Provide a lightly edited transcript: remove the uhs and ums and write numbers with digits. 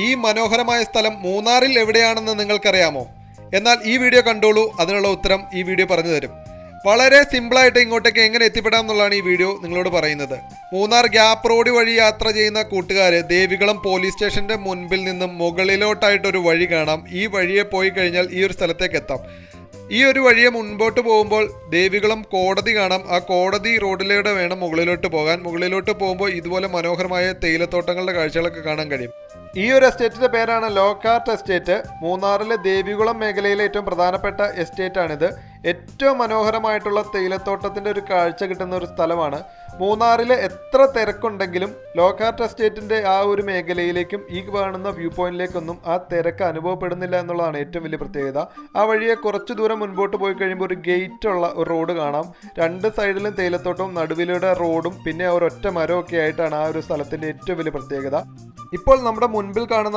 ഈ മനോഹരമായ സ്ഥലം മൂന്നാറിൽ എവിടെയാണെന്ന് നിങ്ങൾക്കറിയാമോ? എന്നാൽ ഈ വീഡിയോ കണ്ടോളൂ, അതിനുള്ള ഉത്തരം ഈ വീഡിയോ പറഞ്ഞു തരും. വളരെ സിമ്പിളായിട്ട് ഇങ്ങോട്ടേക്ക് എങ്ങനെ എത്തിപ്പെടാം എന്നുള്ളതാണ് ഈ വീഡിയോ നിങ്ങളോട് പറയുന്നത്. മൂന്നാർ ഗ്യാപ്പ് റോഡ് വഴി യാത്ര ചെയ്യുന്ന കൂട്ടുകാർ ദേവികുളം പോലീസ് സ്റ്റേഷൻ്റെ മുൻപിൽ നിന്നും മുകളിലോട്ടായിട്ടൊരു വഴി കാണാം. ഈ വഴിയെ പോയി കഴിഞ്ഞാൽ ഈ ഒരു സ്ഥലത്തേക്ക് എത്താം. ഈ ഒരു വഴിയെ മുൻപോട്ട് പോകുമ്പോൾ ദേവികുളം കോടതി കാണാം. ആ കോടതി റോഡിലൂടെ വേണം മുകളിലോട്ട് പോകാൻ. മുകളിലോട്ട് പോകുമ്പോൾ ഇതുപോലെ മനോഹരമായ തേയിലത്തോട്ടങ്ങളുടെ കാഴ്ചകളൊക്കെ കാണാൻ കഴിയും. ഈ ഒരു എസ്റ്റേറ്റിന്റെ പേരാണ് ലോക്കാർട്ട് എസ്റ്റേറ്റ്. മൂന്നാറിലെ ദേവികുളം മേഖലയിലെ ഏറ്റവും പ്രധാനപ്പെട്ട എസ്റ്റേറ്റ് ആണിത്. ഏറ്റവും മനോഹരമായിട്ടുള്ള തേയിലത്തോട്ടത്തിന്റെ ഒരു കാഴ്ച കിട്ടുന്ന ഒരു സ്ഥലമാണ്. മൂന്നാറിലെ എത്ര തിരക്കുണ്ടെങ്കിലും ലോക്കാർട്ട് എസ്റ്റേറ്റിന്റെ ആ ഒരു മേഖലയിലേക്കും ഈ കാണുന്ന വ്യൂ പോയിന്റിലേക്കൊന്നും ആ തിരക്ക് അനുഭവപ്പെടുന്നില്ല എന്നുള്ളതാണ് ഏറ്റവും വലിയ പ്രത്യേകത. ആ വഴിയെ കുറച്ചു ദൂരം മുൻപോട്ട് പോയി കഴിയുമ്പോൾ ഒരു ഗേറ്റ് ഉള്ള ഒരു റോഡ് കാണാം. രണ്ട് സൈഡിലും തേയിലത്തോട്ടവും നടുവിലൂടെ റോഡും പിന്നെ ഒരൊറ്റ മരമൊക്കെ ആയിട്ടാണ് ആ ഒരു സ്ഥലത്തിന്റെ ഏറ്റവും വലിയ പ്രത്യേകത. ഇപ്പോൾ നമ്മുടെ മുൻപിൽ കാണുന്ന